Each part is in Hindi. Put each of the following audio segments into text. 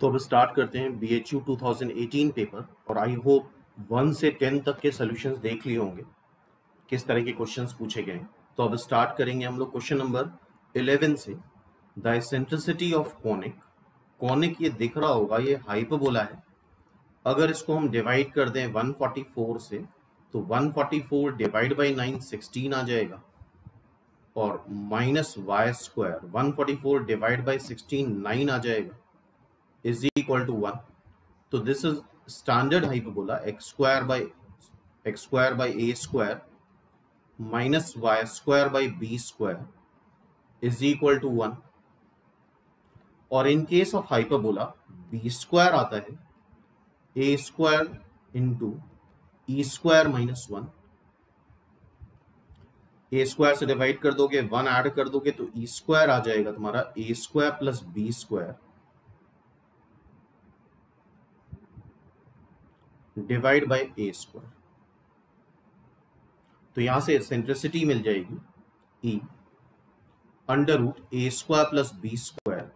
तो अब स्टार्ट करते हैं BHU 2018 पेपर और आई होप 1 से 10 तक के सॉल्यूशंस देख लिए होंगे किस तरह के क्वेश्चंस पूछे गए हैं। तो अब स्टार्ट करेंगे हम लोग क्वेश्चन नंबर 11 से। The eccentricity of conic, conic ये दिख रहा होगा, ये हाइपरबोला है। अगर इसको हम डिवाइड कर दें 144 से तो 144 डिवाइड बाई 9 16 आ जाएगा और minus Y square 144 divide by 16 9 आ जाएगा is equal to 1. So this is standard hyperbola x square by a square minus y square by b square is equal to 1. और in case of hyperbola b square आता है a square into e square minus 1. a square से डिवाइड कर दोगे 1 ऐड कर दोगे तो e square आ जाएगा तुम्हारा a square plus b square divide by A square. तो यहां से एसेंट्रिसिटी मिल जाएगी E under root A square plus B square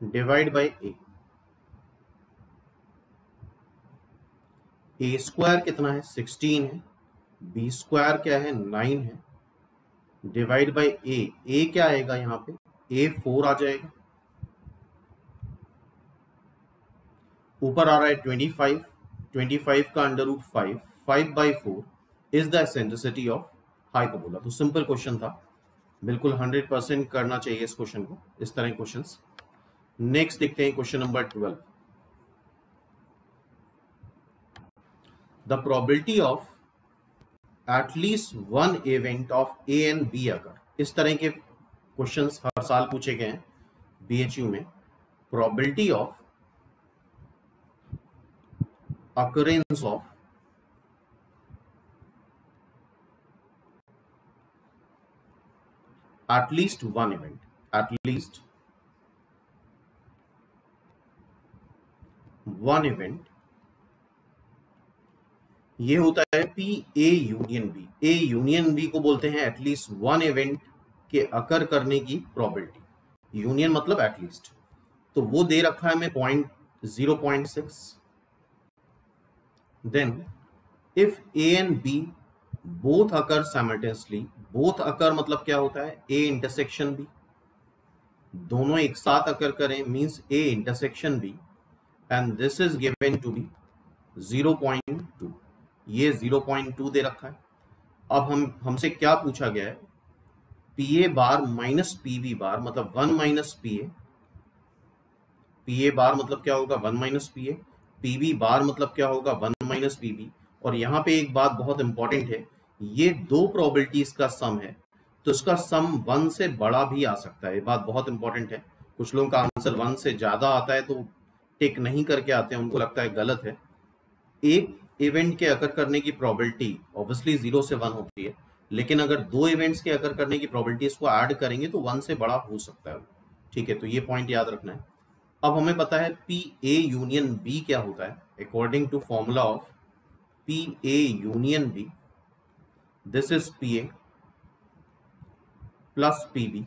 divide by A square कितना है 16 है, बी स्क्वायर क्या है 9 है, डिवाइड बाय ए क्या आएगा यहाँ पे ए 4 आ जाएगा, ऊपर आ रहा है 25 का under root 5 by 4 is the eccentricity of hyperbola. तो सिंपल क्वेश्चन था, बिल्कुल 100% करना चाहिए इस क्वेश्चन को, इस तरह के क्वेश्चंस। नेक्स्ट देखते हैं question number 12। The probability of at least one event of A and B अगर, इस तरह के क्वेश्चंस हर साल पूछे गए हैं BHU में। Probability of occurrence of at least one event, at least one event, ये होता है P A union B। A union B को बोलते हैं एटलीस्ट वन इवेंट के अकर करने की प्रोबेबिलिटी। यूनियन मतलब एटलीस्ट, तो वो दे रखा है हमें 0.6। Then if A and B both occur simultaneously, both occur मतलब क्या होता है A intersection B, दोनों एक साथ अकर करें means A intersection B and this is given to be 0.2। ये 0.2 दे रखा है। अब हमसे क्या पूछा गया है PA बार माइनस PB बार मतलब 1 माइनस PA बार मतलब क्या होगा 1 माइनस PA, PB बार मतलब क्या होगा 1 माइनस PB। और यहाँ पे एक बात बहुत इंपॉर्टेंट है, ये दो प्रोबेबिलिटीज का सम है तो इसका सम 1 से बड़ा भी आ सकता है। ये बात बहुत इंपॉर्टेंट है। कुछ लोगों का आंसर 1 से ज्यादा आता है तो टिक नहीं करके आते हैं, उनको लगता है गलत है। एक इवेंट के अकर करने की प्रोबेबिलिटी ऑब्वियसली 0 से 1 होती है, लेकिन अगर दो इवेंट्स के अकर करने की प्रोबेबिलिटीज को ऐड करेंगे तो 1 से बड़ा हो सकता है। ठीक है, तो ये पॉइंट याद रखना है। अब हमें पता है P A यूनियन B क्या होता है। According to formula of P A union B, this is PA plus PB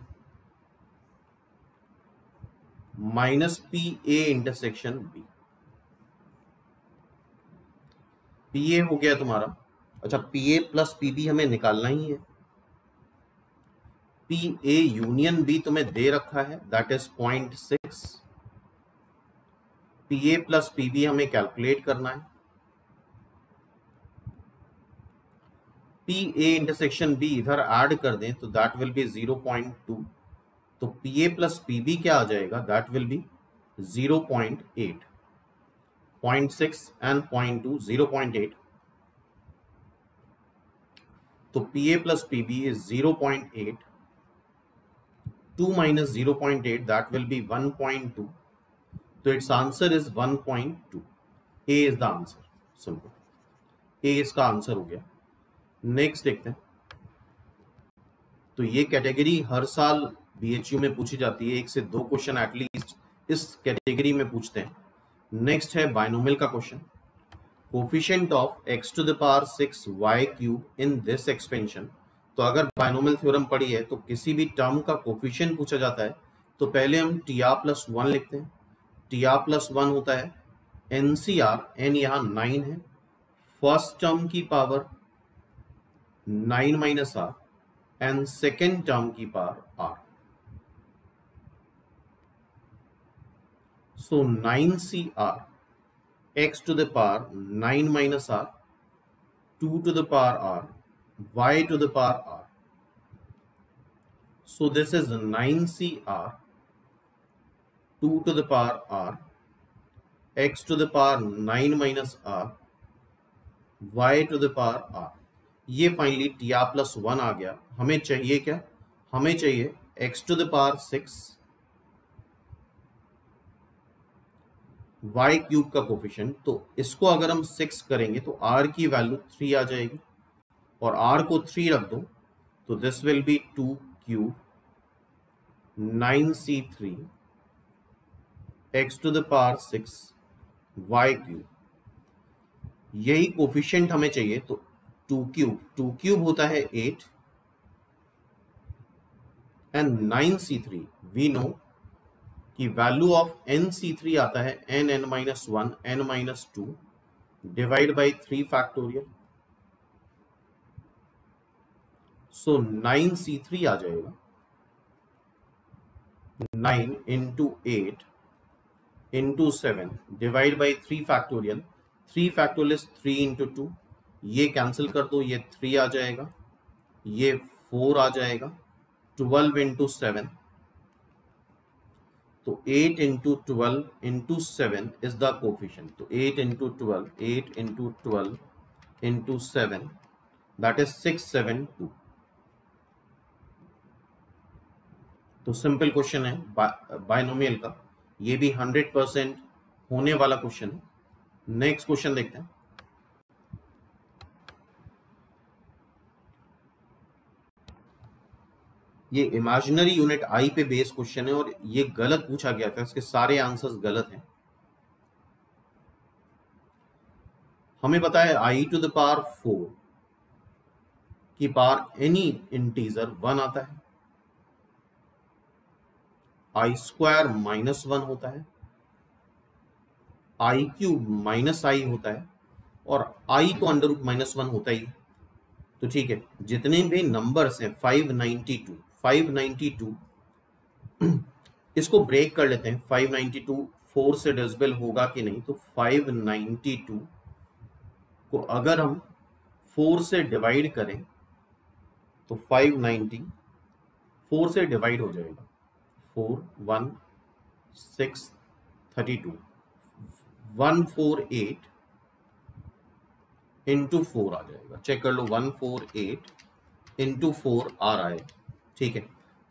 minus PA intersection B। PA हो गया तुम्हारा, अच्छा PA प्लस PB हमें निकालना ही है। PA यूनियन B तुम्हें दे रखा है that is 0.6। PA plus PB हमें कैलकुलेट करना है। PA इंटरसेक्शन B इधर ऐड कर दें तो दैट विल बी 0.2। तो PA प्लस PB क्या आ जाएगा दैट विल बी 0.8। 0.6 एंड 0.2 0.8। तो PA plus PB is 0.8, 2 minus 0.8 that will B 1.2। तो it's answer is 1.2। A is the answer, simple. A इसका आंसर हो गया। नेक्स्ट देखते हैं। तो ये कैटेगरी हर साल BHU में पूछी जाती है, 1 से 2 क्वेश्चन एटलीस्ट इस कैटेगरी में पूछते हैं। नेक्स्ट है बाइनोमियल का question. Coefficient of x to the power 6 y cube in this expansion तो अगर बायनोमियल थ्योरम पढ़ी है तो किसी भी टर्म का कोफिशिएंट पूछा जाता है तो पहले हम TR+1 लिखते हैं। TR+1 होता है NCR, n यहाँ 9 है, फर्स्ट टर्म की power 9 minus r and second term की power r। So 9CR x to the power 9 minus r, 2 to the power r, y to the power r. So this is 9CR 2 to the power r, x to the power 9 minus r, y to the power r. ये फाइनली TR+1 आ गया। हमें चाहिए क्या? हमें चाहिए x to the power 6 y cube का कोफिशिएंट। तो इसको अगर हम 6 करेंगे तो r की वैल्यू 3 आ जाएगी और r को 3 रख दो तो this will be 2 cube 9C3 x to the power 6 y cube. यही कोफिशिएंट हमें चाहिए तो 2 क्यूब होता है 8 एंड 9C3 वी नो कि वैल्यू ऑफ NC3 आता है n(n-1) n-2 divide by 3 factorial. So 9C3 आ जाएगा 9 into 8 into 7 divide by 3 factorial. 3 factorial is 3 into 2, ये कैंसिल कर दो, ये 3 आ जाएगा, ये 4 आ जाएगा, 12 into 7 तो 8 into 12 into 7 is the coefficient. तो 8 into 12 into 7 that is 672. तो सिंपल क्वेश्चन है बायनोमियल का, ये भी 100% होने वाला क्वेश्चन है। नेक्स्ट क्वेश्चन देखते हैं। ये इमेजिनरी यूनिट आई पे बेस्ड क्वेश्चन है और ये गलत पूछा गया था, इसके सारे आंसर्स गलत हैं। हमें पता है i to the power 4 की पावर एनी इंटीजर 1 आता है, i² -1 होता है, i³ -i होता है और i तो √-1 होता ही है। तो ठीक है, जितने भी नंबर्स हैं 592 इसको ब्रेक कर लेते हैं। 592 4 से डिविजिबल होगा कि नहीं, तो 592 को अगर हम 4 से डिवाइड करें तो 590 4 से डिवाइड हो जाएगा, 4 1 6 32 148 इंटू 4 आ जाएगा। चेक कर लो, 148 इंटू 4 आ रहा है। ठीक है,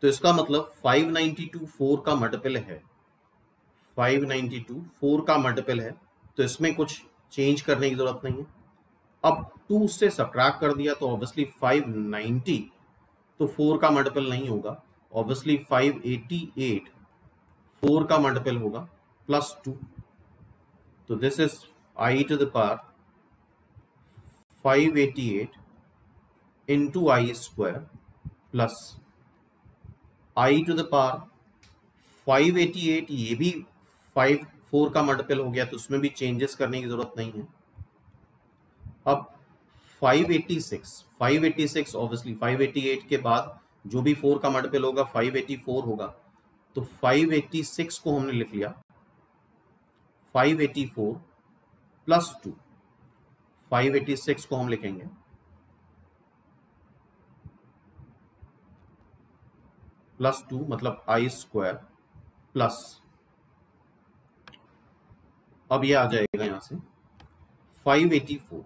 तो इसका मतलब 592 4 का मल्टीपल है, 592 4 का मल्टीपल है, तो इसमें कुछ चेंज करने की जरूरत नहीं है। अब 2 से सब्ट्रैक्ट कर दिया तो ऑब्वियसली 590 तो 4 का मल्टीपल नहीं होगा, ऑब्वियसली 588 4 का मल्टीपल होगा प्लस 2, तो this is i to the power 588 into i² plus i to the power 588, ये भी 4 का मल्टीपल हो गया तो उसमें भी चेंजेस करने की जरूरत नहीं है। अब 586 ऑब्वियसली 588 के बाद जो भी 4 का मल्टीपल होगा 584 होगा, तो 586 को हमने लिख लिया 584 प्लस 2, 586 को हम लिखेंगे प्लस 2 मतलब i² प्लस, अब ये आ जाएगा यहां से 584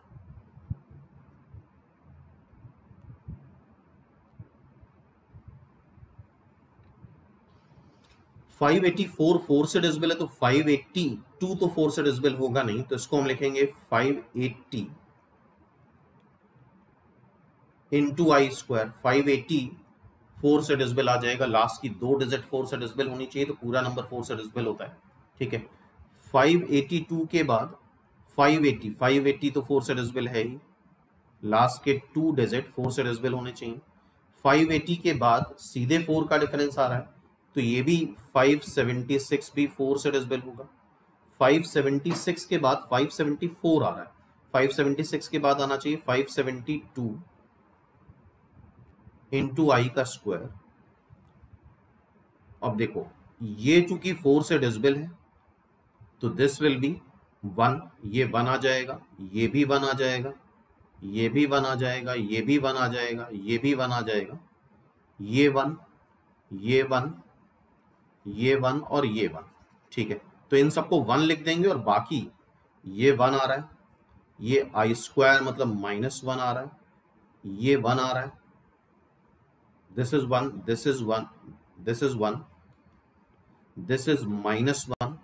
4 से डिविजिबल है, तो 582 तो 4 से डिविजिबल होगा नहीं, तो इसको हम लिखेंगे 580 इंटू i²। 580 4 से डिविजिबल आ जाएगा, लास्ट की 2 डिजिट 4 से डिविजिबल होनी चाहिए, तो पूरा नंबर 4 से डिविजिबल होता है। ठीक है, 582 के बाद 580 तो 4 से डिविजिबल है ही, लास्ट के 2 डिजिट 4 से डिविजिबल होने चाहिए, 580 के बाद सीधे 4 का डिफरेंस आ रहा है, तो ये भी 576 भी 4 से डिविजिबल होगा। 576 के बाद 574 आ रहा है, 576 के बाद आना चाहिए 572 इंटू आई का स्क्वायर। अब देखो ये चूंकि 4 से डिविजिबल है तो दिस विल बी 1, ये 1 आ जाएगा, ये भी 1 आ जाएगा, ये भी 1 आ जाएगा, ये भी 1 आ जाएगा, ये भी 1 आ जाएगा, ये 1, ये 1, ये 1 और ये 1। ठीक है, तो इन सबको 1 लिख देंगे और बाकी ये 1 आ रहा है, ये आई स्क्वायर मतलब -1 आ रहा है, ये 1 आ रहा है, this is 1, this is 1, this is 1, this is -1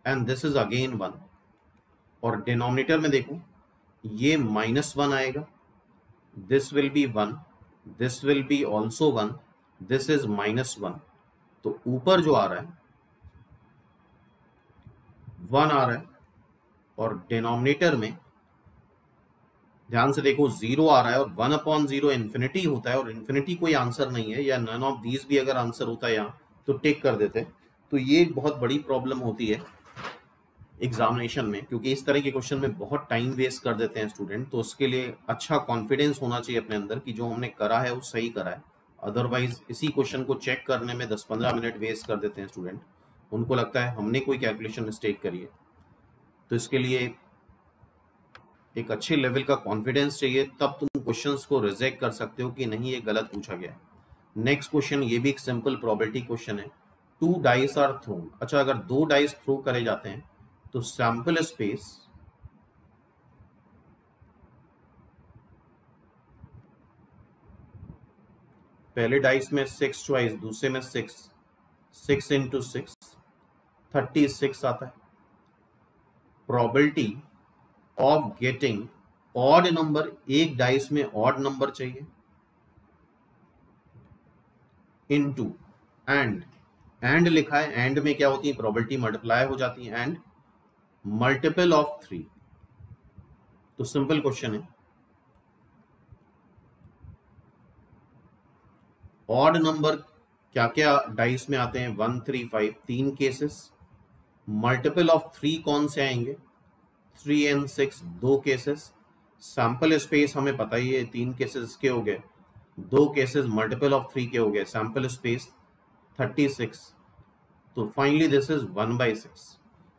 and this is again 1। और डिनोमिनेटर में देखो ये -1 आएगा, this will be 1, this will be also 1, this is -1। तो ऊपर जो आ रहा है 1 आ रहा है और डिनोमिनेटर में ध्यान से देखो 0 आ रहा है, और 1/0 इन्फिनिटी होता है, और इन्फिनिटी कोई आंसर नहीं है, या नन ऑफ दीज भी अगर आंसर होता है यहाँ तो टिक कर देते। तो ये एक बहुत बड़ी प्रॉब्लम होती है एग्जामिनेशन में, क्योंकि इस तरह के क्वेश्चन में बहुत टाइम वेस्ट कर देते हैं स्टूडेंट। तो उसके लिए अच्छा कॉन्फिडेंस होना चाहिए अपने अंदर कि जो हमने करा है वो सही करा है। अदरवाइज इसी क्वेश्चन को चेक करने में 10-15 मिनट वेस्ट कर देते हैं स्टूडेंट, उनको लगता है हमने कोई कैलकुलेशन मिस्टेक करी है। तो इसके लिए एक अच्छे लेवल का कॉन्फिडेंस चाहिए, तब तुम क्वेश्चंस को रिजेक्ट कर सकते हो कि नहीं ये गलत पूछा गया है। नेक्स्ट क्वेश्चन, ये भी एक सिंपल प्रोबेबिलिटी क्वेश्चन है। 2 डाइस आर थ्रोन। अच्छा, अगर 2 डाइस थ्रो करे जाते हैं तो सैंपल स्पेस पहले डाइस में 6 चॉइस, दूसरे में 6, 6 इंटू 6 36 आता है। Probability of getting odd number, एक डाइस में ऑड नंबर चाहिए, इनटू एंड लिखा है, एंड में क्या होती है प्रोबेबिलिटी मल्टीप्लाई हो जाती है, एंड मल्टीपल ऑफ 3। तो सिंपल क्वेश्चन है, ऑड नंबर क्या क्या डाइस में आते हैं 1, 3, 5, 3 केसेस। मल्टीपल ऑफ 3 कौन से आएंगे 3 and 6, 2 केसेस। सैंपल स्पेस हमें पता ही है 3 केसेस के हो गए, 2 केसेस मल्टीपल ऑफ 3 के हो गए, सैंपल स्पेस 36। तो फाइनली दिस इज 1/6,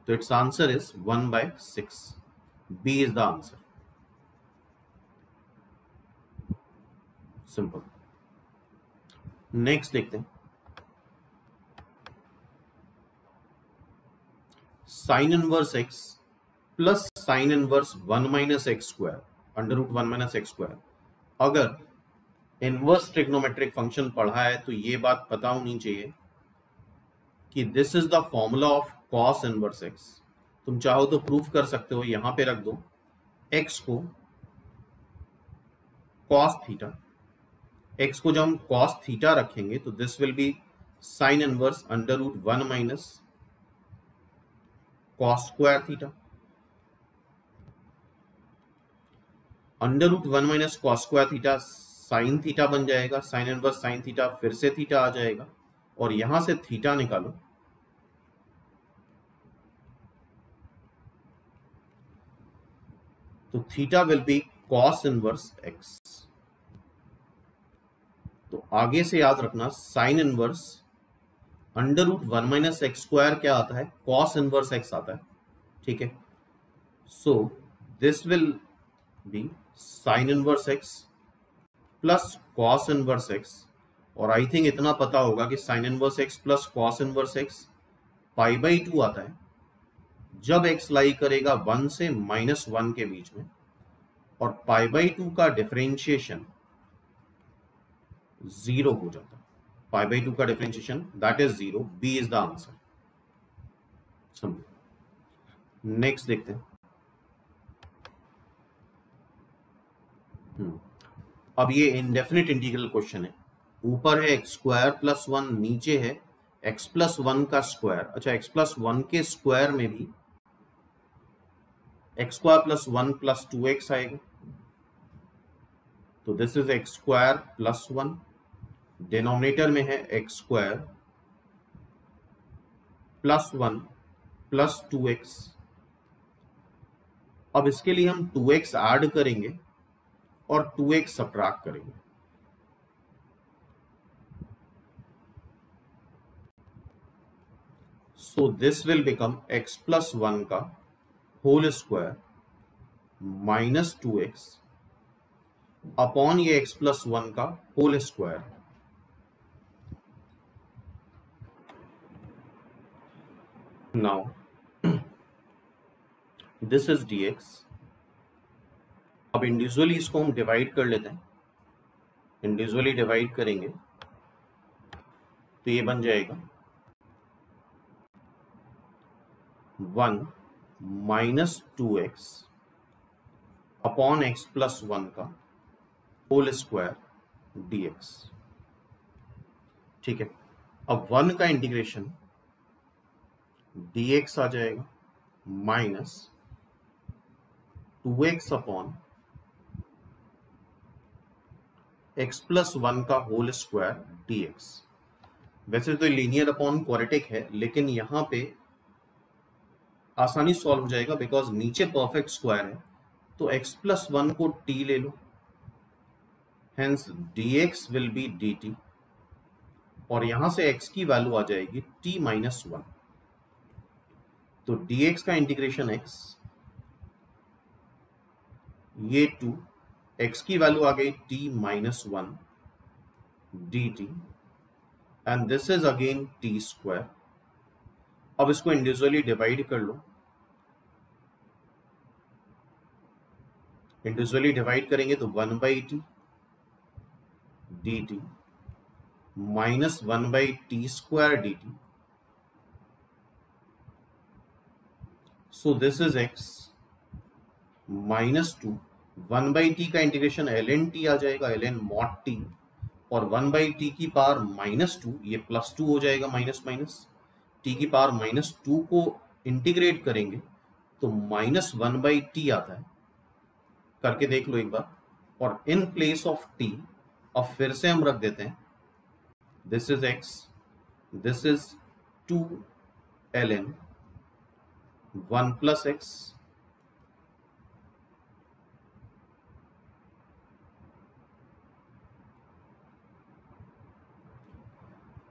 तो it's answer is 1/6। B is the answer. Simple. Next देखते हैं, sine inverse x plus sine inverse 1 - x square √1 - x square. अगर इनवर्स ट्रिग्नोमेट्रिक फंक्शन पढ़ा है तो ये बात पता होनी चाहिए कि this is the formula of cos inverse x। तुम चाहो तो प्रूफ कर सकते हो, यहां पे रख दो x को कॉस थीटा, x को जब हम कॉस थीटा रखेंगे तो this will be sign inverse √1 - cos square theta. √1 - cos square theta sine theta बन जाएगा, साइन इनवर्स साइन थीटा फिर से थीटा आ जाएगा, और यहां से थीटा निकालो तो theta will be cos inverse x। तो आगे से याद रखना साइन इनवर्स √1 - x स्क्वायर क्या आता है कॉस इनवर्स x आता है। ठीक है, सो this will be sign inverse x plus cos inverse x, और आई थिंक इतना पता होगा कि sign inverse x plus cos inverse x π/2 आता है जब x लाई करेगा 1 से -1 के बीच में, और π/2 का डिफरेंशिएशन 0 हो जाता है। π/2 का differentiation that is 0। B is the answer. समझो। नेक्स्ट देखते हैं। अब ये इंडेफिनिट इंटीग्रल क्वेश्चन है। ऊपर है x स्क्वायर प्लस 1, नीचे है x प्लस 1 का स्क्वायर। अच्छा, x प्लस 1 के स्क्वायर में भी x square plus 1 plus 2x आएगा, तो तो this is x square plus 1, denominator में है x square plus 1 plus 2x। अब इसके लिए हम 2x ऐड करेंगे और 2x सब्ट्रैक्ट करेंगे। So this will become x plus 1 का whole square minus 2x upon ये x प्लस 1 का whole square. Now this is dx। अब इंडिविजुअली इसको हम डिवाइड कर लेते हैं। इंडिविजुअली डिवाइड करेंगे तो ये बन जाएगा 1 minus 2x upon x plus 1 का होल स्क्वायर dx। ठीक है, अब 1 का इंटीग्रेशन dx आ जाएगा minus 2x upon x plus 1 का होल स्क्वायर dx। वैसे तो लीनियर अपॉन क्वाड्रेटिक है, लेकिन यहां पे आसानी सॉल्व हो जाएगा बिकॉज नीचे परफेक्ट स्क्वायर है, तो x प्लस 1 को t ले लो, hence dx will be dt, और यहां से x की वैल्यू आ जाएगी t माइनस 1। तो dx का इंटीग्रेशन x, ये 2, x की वैल्यू आ गई t minus 1 dt, and this is again t square. अब इसको इंडिविजुअली डिवाइड कर लो। इंडिविजुअली डिवाइड करेंगे तो 1 by T dt minus 1 by T square dt। So this is x minus 2, 1 by T का इंटीग्रेशन ln t आ जाएगा, ln मॉड t, और 1 बाई टी की पावर माइनस 2, ये प्लस 2 हो जाएगा, माइनस माइनस टी की पावर माइनस 2 को इंटीग्रेट करेंगे तो माइनस 1 बाई टी आता है। करके देख लो एक बार। और इन प्लेस ऑफ टी अब फिर से हम रख देते हैं, this is x, this is 2 ln 1 plus x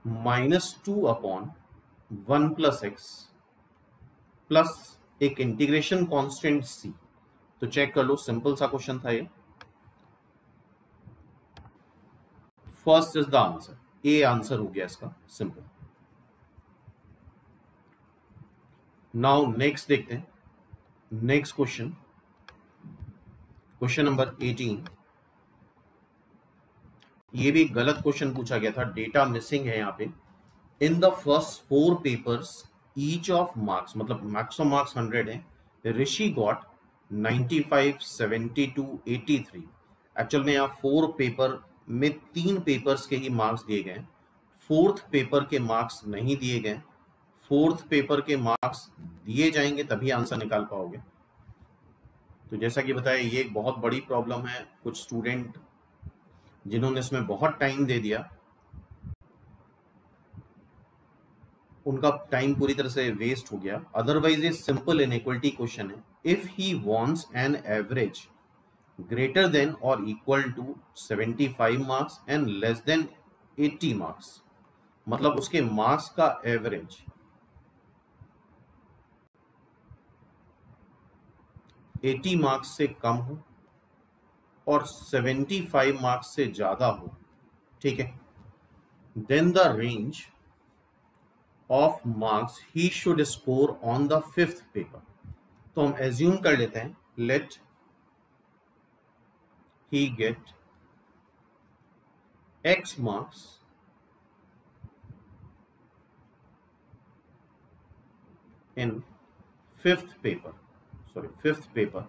minus 2 upon 1 plus x plus एक इंटीग्रेशन कांस्टेंट c। तो चेक कर लो, सिंपल सा क्वेश्चन था ये। First is the answer, A answer हो गया इसका, सिंपल। नाउ नेक्स्ट देखते हैं, नेक्स्ट क्वेश्चन, क्वेश्चन नंबर 18। ये भी गलत क्वेश्चन पूछा गया था, डेटा मिसिंग है यहाँ पे। In the first 4 papers each of marks, मतलब मैक्सिमम मार्क्स 100 है, ऋषि गॉट 95, 72, 83। एक्चुअल में यहाँ 4 पेपर में 3 पेपर्स के ही मार्क्स दिए गए, 4th पेपर के मार्क्स नहीं दिए गए। 4th पेपर के मार्क्स दिए जाएंगे तभी आंसर निकाल पाओगे। तो जैसा कि बताया, ये एक बहुत बड़ी प्रॉब्लम है। कुछ स्टूडेंट जिन्होंने इसमें बहुत टाइम दे दिया, उनका टाइम पूरी तरह से वेस्ट हो गया। अदरवाइज ये सिंपल इनइक्वालिटी क्वेश्चन है। If he wants an average greater than और equal to 75 marks and less than 80 marks, मतलब उसके मार्क्स का एवरेज 80 मार्क्स से कम हो और 75 मार्क्स से ज्यादा हो, ठीक है, then the range of marks he should score on the 5th paper. तो हम एज्यूम कर लेते हैं, let he get x marks in 5th paper, sorry 5th paper,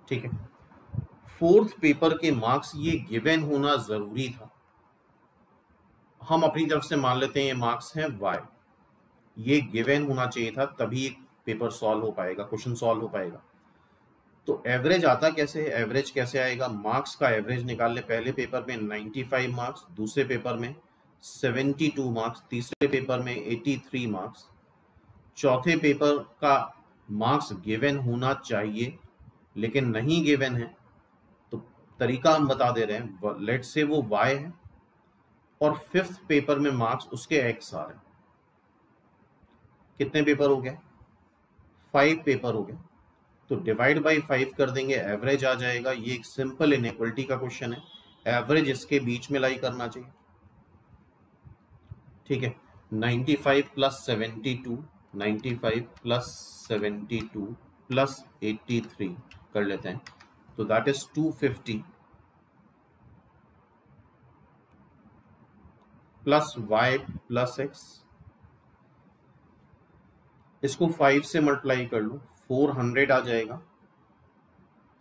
ठीक है। 4th पेपर के मार्क्स ये गिवन होना जरूरी था। हम अपनी तरफ से मान लेते हैं ये मार्क्स हैं y, ये गिवन होना चाहिए था, तभी पेपर सॉल्व हो पाएगा, क्वेश्चन सॉल्व हो पाएगा। तो एवरेज आता कैसे है, एवरेज कैसे आएगा, मार्क्स का एवरेज निकाल ले। पहले पेपर में 95 मार्क्स, दूसरे पेपर में 72 मार्क्स, तीसरे पेपर में 83 मार्क्स, चौथे पेपर का मार्क्स गिवन होना चाहिए लेकिन नहीं गिवन है, तो तरीका हम बता दे रहे हैं। लेट से वो y है और फिफ्थ पेपर में मार्क्स उसके x आ रहे हैं। कितने पेपर हो गए, 5 पेपर हो गए, तो डिवाइड बाय 5 कर देंगे, एवरेज आ जाएगा। ये एक सिंपल इनइक्वलिटी का क्वेश्चन है, एवरेज इसके बीच में लाई करना चाहिए। ठीक है, 95 प्लस 72, 95 प्लस 72 प्लस 83 कर लेते हैं, तो that is 250 plus y plus x। इसको 5 से मल्टीप्लाई कर लो, 400 आ जाएगा।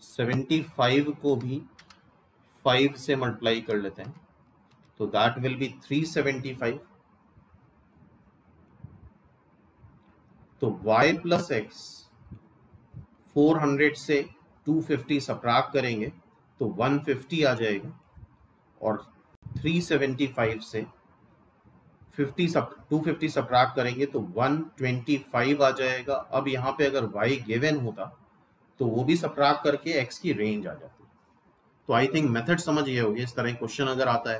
75 को भी 5 से मल्टीप्लाई कर लेते हैं, तो दैट विल बी 375। तो y प्लस x 400 से 250 सब्ट्रैक्ट करेंगे तो 150 आ जाएगा, और 375 से 250 सब्ट्रैक्ट करेंगे तो 125 आ जाएगा। अब यहाँ पे अगर y गिवन होता तो वो भी सब्ट्रैक्ट करके x की रेंज आ जाती। तो आई थिंक मेथड समझ गए होगे। इस तरह क्वेश्चन अगर आता है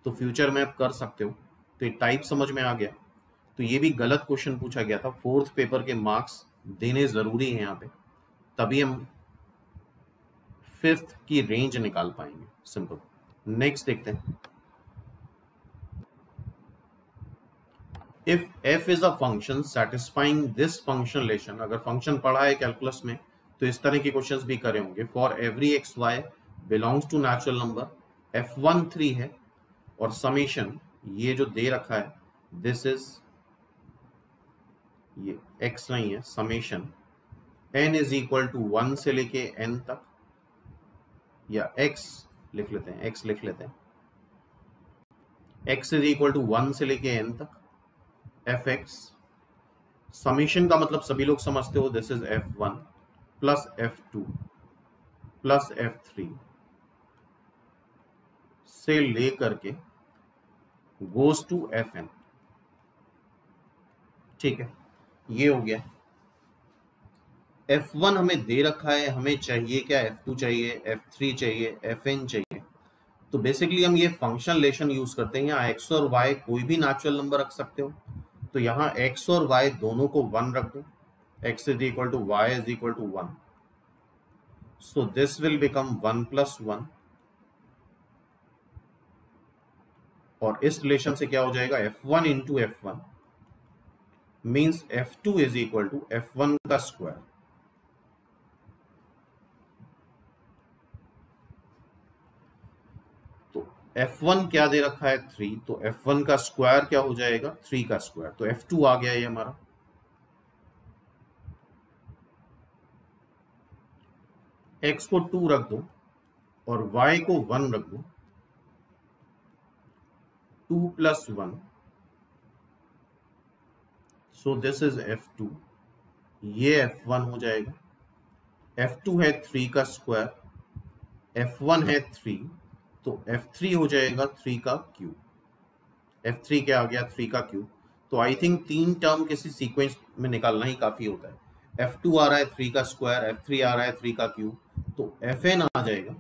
तो फ्यूचर में आप कर सकते हो। तो ये टाइप समझ में आ गया। तो ये भी गलत क्वेश्चन पूछा गया था, फोर्थ पेपर के मार्क्स देने जरूरी है यहाँ पे, तभी हम फिफ्थ की रेंज निकाल पाएंगे। सिंपल। नेक्स्ट देखते हैं, if f is a function satisfying this function relation. अगर फंक्शन पढ़ा है कैलकुलस में तो इस तरह के क्वेश्चंस भी करे होंगे। For every x y belongs to natural number, f1 3 है और समेशन ये जो दे रखा है दिस इज, ये x नहीं है, summation n is equal to 1 से लेके n तक, या x लिख लेते हैं, x लिख लेते हैं, x इज इक्वल टू 1 से लेके n तक fx। समेशन का मतलब सभी लोग समझते हो, this is f1 plus f2 plus f3 से लेकर के गोज टू fn। ठीक है, ये हो गया। f1 हमें दे रखा है, हमें चाहिए क्या, f2 चाहिए, f3 चाहिए, fn चाहिए। तो बेसिकली हम ये फंक्शन रिलेशन यूज करते हैं। यहाँ x और y कोई भी नेचुरल नंबर रख सकते हो, तो यहाँ x और y दोनों को 1 रख दो, x is equal to y is equal to 1, so this will become 1 plus 1, और इस रिलेशन से क्या हो जाएगा, f1 into f1 means f2 is equal to f1 का स्क्वायर। तो f1 क्या दे रखा है 3, तो f1 का स्क्वायर क्या हो जाएगा 3 का स्क्वायर, तो f2 आ गया ये हमारा। x को 2 रख दो और y को 1 रख दो, 2 plus 1, so this is f2, ये f1 हो जाएगा। f2 है 3 का स्क्वायर, f1 है 3, तो f3 हो जाएगा 3 का क्यूब। f3 क्या आ गया 3 का क्यूब। तो आई थिंक 3 टर्म किसी सीक्वेंस में निकालना ही काफी होता है। f2 आ रहा है 3 का स्क्वायर, f3 आ रहा है 3 का क्यूब, तो fn आ जाएगा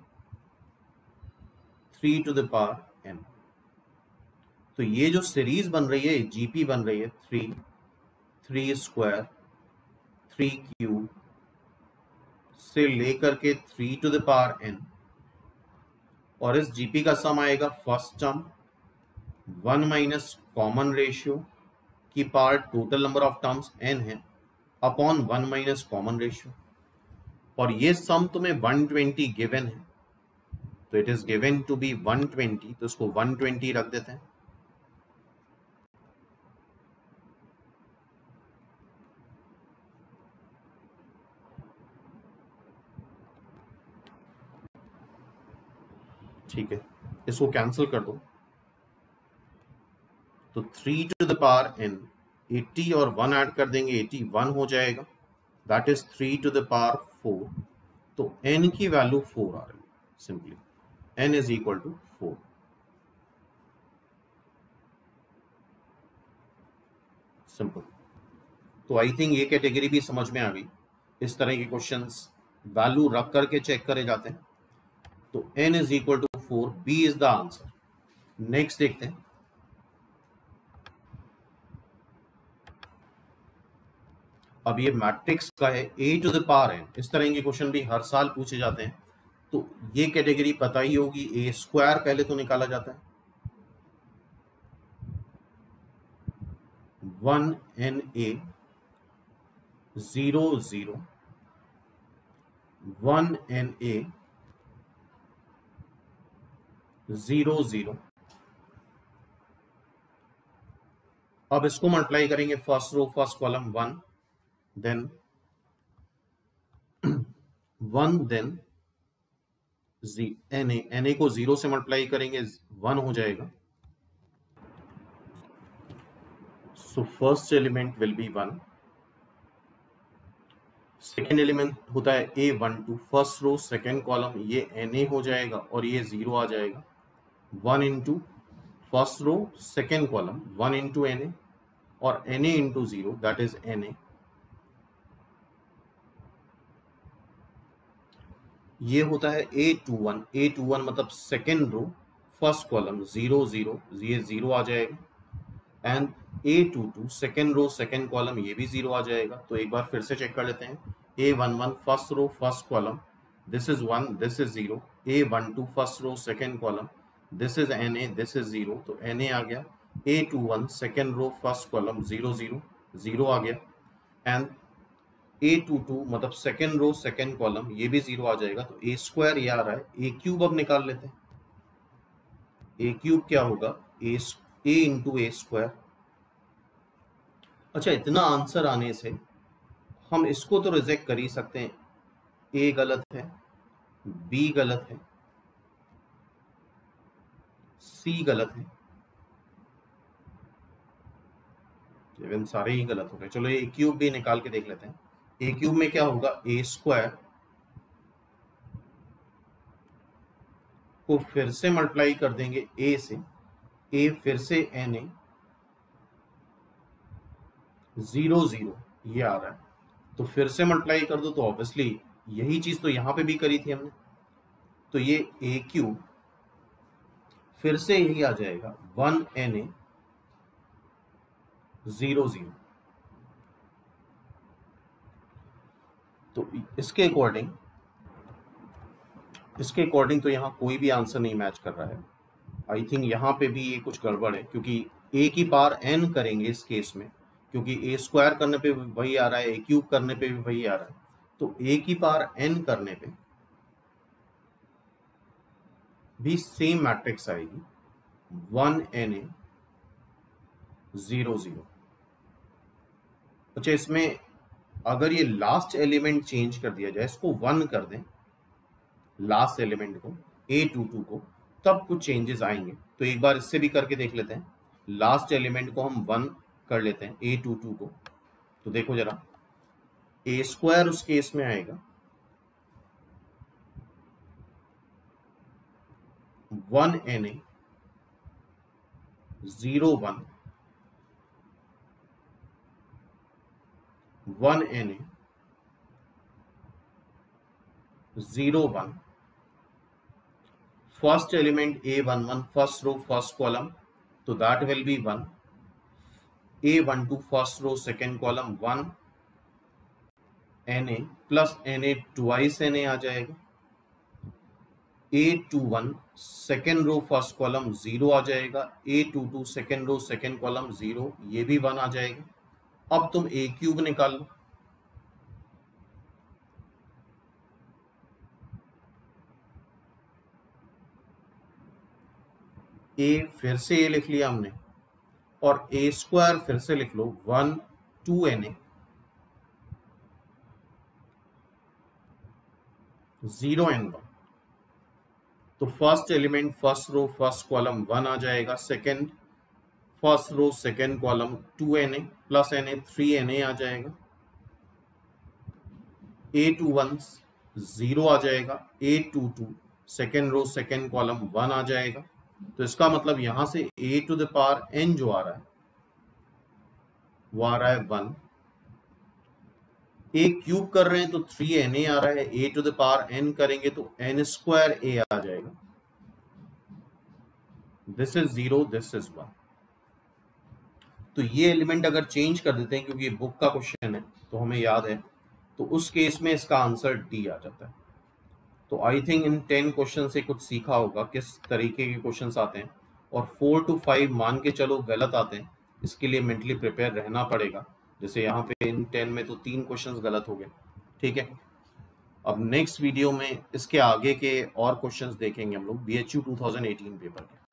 3 टू द पावर n। तो ये जो सीरीज बन रही है, जीपी बन रही है 3, 3 स्क्वायर, 3 क्यूब से लेकर के 3 टू द पावर n, और इस जीपी का सम आएगा first term 1 minus common ratio की power total number of terms n है अपॉन 1 माइनस कॉमन रेशियो, और ये सम तुम्हें 120 गिवन है, तो it is given to be 120, तो इसको 120 रख देते हैं। ठीक है, इसको कैंसिल कर दो, तो 3 टू द पावर n 80 और 1 ऐड कर देंगे, 81 हो जाएगा, that is 3 to the power 4। तो n की वैल्यू 4 आ रही है, simply n is equal to 4। Simple. तो आई थिंक ये कैटेगरी भी समझ में आ गई। इस तरह के क्वेश्चंस वैल्यू रख करके चेक करे जाते हैं। तो n is equal to 4, B is the answer. Next देखते हैं। अब ये मैट्रिक्स का है, a to the power n। इस तरह के क्वेश्चन भी हर साल पूछे जाते हैं। तो ये कैटेगरी पता ही होगी, a स्क्वायर पहले तो निकाला जाता है, 1na 0 0 1na 0 0। अब इसको मल्टीप्लाई करेंगे, first row first column 1, then 1, then na को 0 से मल्टीप्लाई करेंगे, 1 हो जाएगा। So first element will be 1। Second element होता है a12, first row second column, ये na हो जाएगा और ये 0 आ जाएगा। 1 into first row second column, 1 into na और na into 0, that is na। ये होता है a21, a21 मतलब सेकेंड रो फर्स्ट कॉलम, 0 0, ये 0 आ जाएगा। And a22 second row second column, ये भी 0 आ जाएगा। तो एक बार फिर से चेक कर लेते हैं। a11 first row first column, this is 1, this is 0। a12 first row second column, this is na, this is 0, तो na आ गया। a21 second row first column, 0 0, 0 आ गया। एंड a22 मतलब सेकेंड रो सेकेंड कॉलम, ये भी 0 आ जाएगा। तो a स्क्वायर ये आ रहा है। a क्यूब अब निकाल लेते हैं। a क्यूब क्या होगा, a इंटू ए स्क्वायर। अच्छा, इतना आंसर आने से हम इसको तो रिजेक्ट कर ही सकते हैं। ए गलत है, बी गलत है, सी गलत है, इवन सारे ही गलत हो गए। चलो ए क्यूब भी निकाल के देख लेते हैं। ए क्यूब में क्या होगा, ए स्क्वायर को फिर से मल्टीप्लाई कर देंगे ए से, ए फिर से na 0 0, ये आ रहा है। तो फिर से मल्टीप्लाई कर दो तो ऑब्वियसली यही चीज तो यहां पे भी करी थी हमने। तो ये ए क्यूब फिर से यही आ जाएगा, 1na 0 0। तो इसके अकॉर्डिंग तो यहाँ कोई भी आंसर नहीं मैच कर रहा है। आई थिंक यहाँ पे भी ये कुछ गड़बड़ है, क्योंकि a की पावर n करेंगे इस केस में, क्योंकि a स्क्वायर करने पे भी वही आ रहा है, a क्यूब करने पे भी वही आ रहा है। तो a की पावर n करने पे भी सेम मैट्रिक्स आएगी, 1na 0 0। अच्छा, इसमें अगर ये लास्ट एलिमेंट चेंज कर दिया जाए, इसको 1 कर दें, लास्ट एलिमेंट को a22 को, तब कुछ चेंजेस आएंगे। तो एक बार इससे भी करके देख लेते हैं। लास्ट एलिमेंट को हम 1 कर लेते हैं, a22 को। तो देखो जरा, a स्क्वायर उस केस में आएगा 1na 0 1 1na 0 1। First element a11 first row first column, तो that will be 1। a12 first row second column, 1 na plus na twice na आ जाएगा। a21 second row first column, 0 आ जाएगा। a22 second row second column, 0, ये भी 1 आ जाएगा। अब तुम a क्यूब निकाल लो। a फिर से ये लिख लिया हमने, और a स्क्वायर फिर से लिख लो, 1 2na 0 n 1। तो first element first row first column 1 आ जाएगा, second first row second column 2Na plus Na 3Na आ जाएगा, A21 0 आ जाएगा, A22 second row second column 1 आ जाएगा। तो इसका मतलब यहां से a to the power n जो आ रहा है वो आ रहा है 1। a क्यूब कर रहे हैं तो 3Na आ रहा है, a to the power n करेंगे तो n स्क्वायर a आ जाएगा। This is 0, this is 1। तो ये एलिमेंट अगर चेंज कर देते हैं, क्योंकि ये बुक का क्वेश्चन है तो हमें याद है, तो उस केस में इसका आंसर डी आ जाता है। तो आई थिंक इन 10 क्वेश्चन से कुछ सीखा होगा किस तरीके के क्वेश्चंस आते हैं, और 4 to 5 मान के चलो गलत आते हैं, इसके लिए मेंटली प्रिपेयर रहना पड़ेगा। जैसे यहाँ पे इन 10 में तो 3 क्वेश्चंस गलत हो गए, ठीक है। अब नेक्स्ट वीडियो में इसके आगे के और क्वेश्चंस देखेंगे हम लोग BHU 2018 पेपर के।